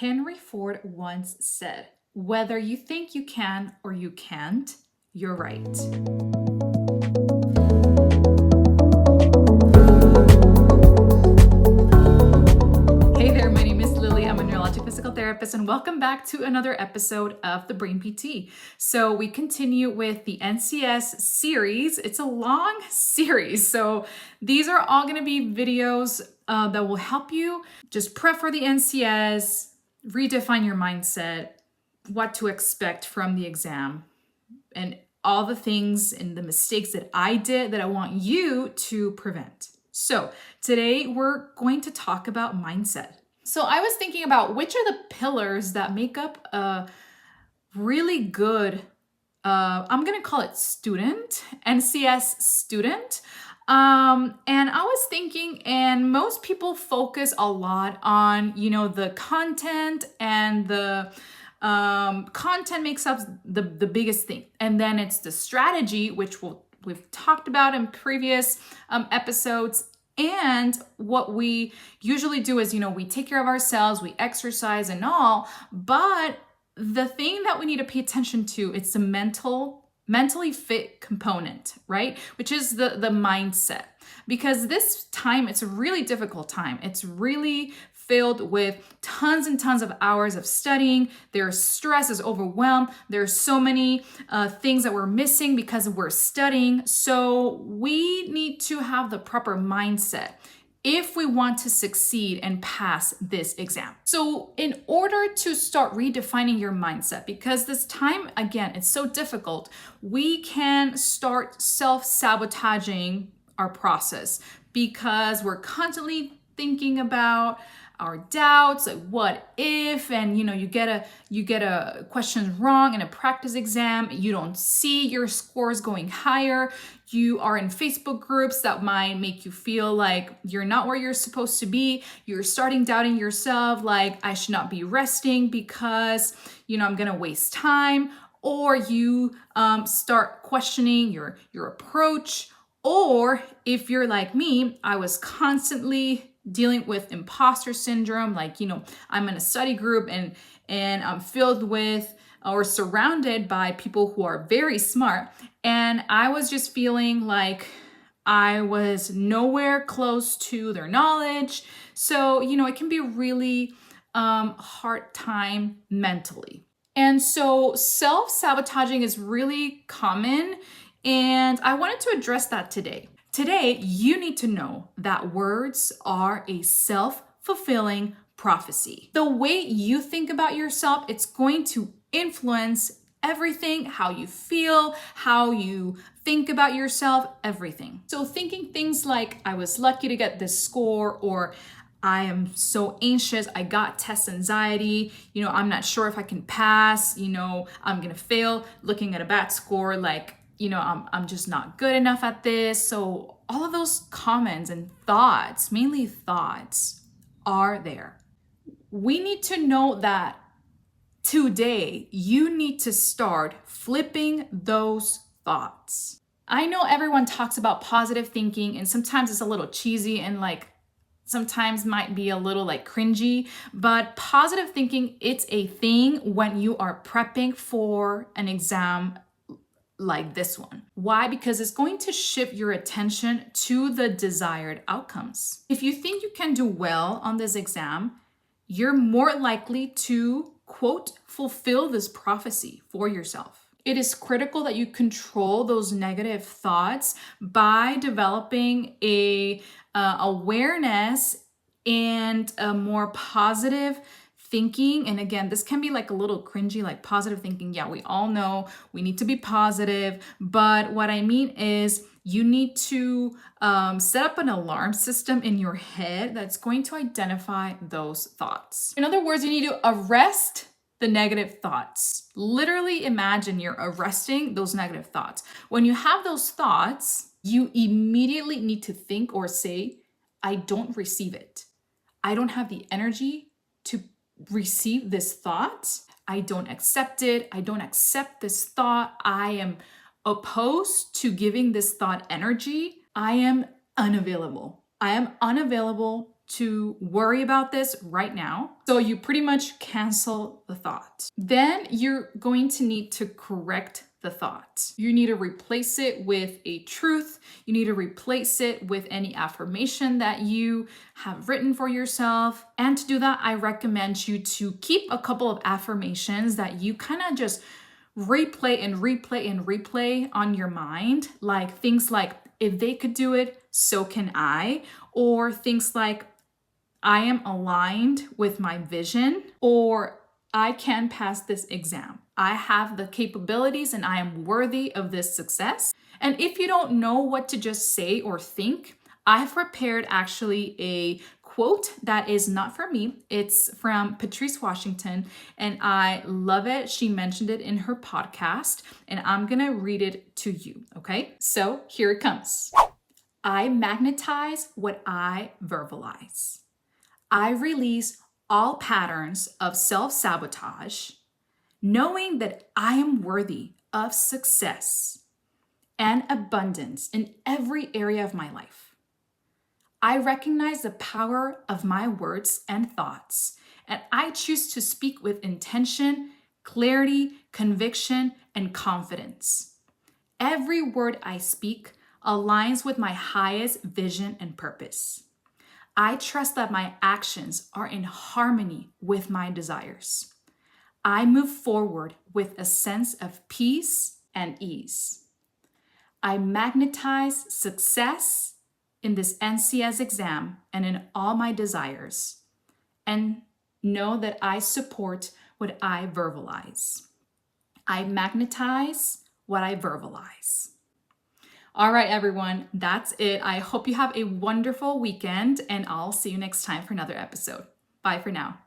Henry Ford once said, "Whether you think you can or you can't, you're right." Hey there, my name is Lily. I'm a neurologic physical therapist, and welcome back to another episode of the Brain PT. So we continue with the NCS series. It's a long series, so these are all going to be videos that will help you just prep for the NCS, redefine your mindset, what to expect from the exam, and all the things and the mistakes that I did that I want you to prevent. So today we're going to talk about mindset. So I was thinking about which are the pillars that make up a really good, I'm going to call it NCS student. And I was thinking, and most people focus a lot on, the content, and the content makes up the biggest thing. And then it's the strategy, which we've talked about in previous episodes. And what we usually do is, we take care of ourselves, we exercise and all, but the thing that we need to pay attention to, it's the mentally fit component, right? Which is the mindset. Because this time, it's a really difficult time. It's really filled with tons and tons of hours of studying. There's stress, is overwhelmed. There's so many things that we're missing because we're studying. So we need to have the proper mindset if we want to succeed and pass this exam. So in order to start redefining your mindset, because this time, again, it's so difficult, we can start self-sabotaging our process because we're constantly thinking about our doubts, like what if, and you get a question wrong in a practice exam, you don't see your scores going higher, you are in Facebook groups that might make you feel like you're not where you're supposed to be, you're starting doubting yourself, like I should not be resting because I'm gonna waste time, or you start questioning your approach. Or if you're like me, I was constantly dealing with imposter syndrome, like, I'm in a study group and I'm filled with or surrounded by people who are very smart. And I was just feeling like I was nowhere close to their knowledge. So, it can be really hard time mentally. And so self-sabotaging is really common. And I wanted to address that today. Today, you need to know that words are a self-fulfilling prophecy. The way you think about yourself, it's going to influence everything, how you feel, how you think about yourself, everything. So thinking things like, I was lucky to get this score, or I am so anxious, I got test anxiety, I'm not sure if I can pass, I'm gonna fail, looking at a bad score, like, I'm just not good enough at this. So all of those comments and thoughts, mainly thoughts, are there. We need to know that today you need to start flipping those thoughts. I know everyone talks about positive thinking, and sometimes it's a little cheesy and sometimes might be a little cringy, but positive thinking, it's a thing when you are prepping for an exam like this one. Why? Because it's going to shift your attention to the desired outcomes. If you think you can do well on this exam, you're more likely to, quote, fulfill this prophecy for yourself. It is critical that you control those negative thoughts by developing a awareness and a more positive thinking. And again, this can be a little cringy, like positive thinking. Yeah, we all know we need to be positive. But what I mean is you need to set up an alarm system in your head that's going to identify those thoughts. In other words, you need to arrest the negative thoughts. Literally imagine you're arresting those negative thoughts. When you have those thoughts, you immediately need to think or say, I don't receive it. I don't have the energy to receive this thought. I don't accept it. I don't accept this thought. I am opposed to giving this thought energy. I am unavailable. I am unavailable to worry about this right now. So you pretty much cancel the thought. Then you're going to need to correct the thought. You need to replace it with a truth. You need to replace it with any affirmation that you have written for yourself. And to do that, I recommend you to keep a couple of affirmations that you kind of just replay and replay and replay on your mind. Like things like, if they could do it, so can I. Or things like, I am aligned with my vision, or I can pass this exam. I have the capabilities and I am worthy of this success. And if you don't know what to just say or think, I've prepared actually a quote that is not from me. It's from Patrice Washington, and I love it. She mentioned it in her podcast, and I'm gonna read it to you, okay? So here it comes. I magnetize what I verbalize. I release all patterns of self-sabotage, knowing that I am worthy of success and abundance in every area of my life. I recognize the power of my words and thoughts, and I choose to speak with intention, clarity, conviction, and confidence. Every word I speak aligns with my highest vision and purpose. I trust that my actions are in harmony with my desires. I move forward with a sense of peace and ease. I magnetize success in this NCS exam and in all my desires, and know that I support what I verbalize. I magnetize what I verbalize. All right, everyone, that's it. I hope you have a wonderful weekend, and I'll see you next time for another episode. Bye for now.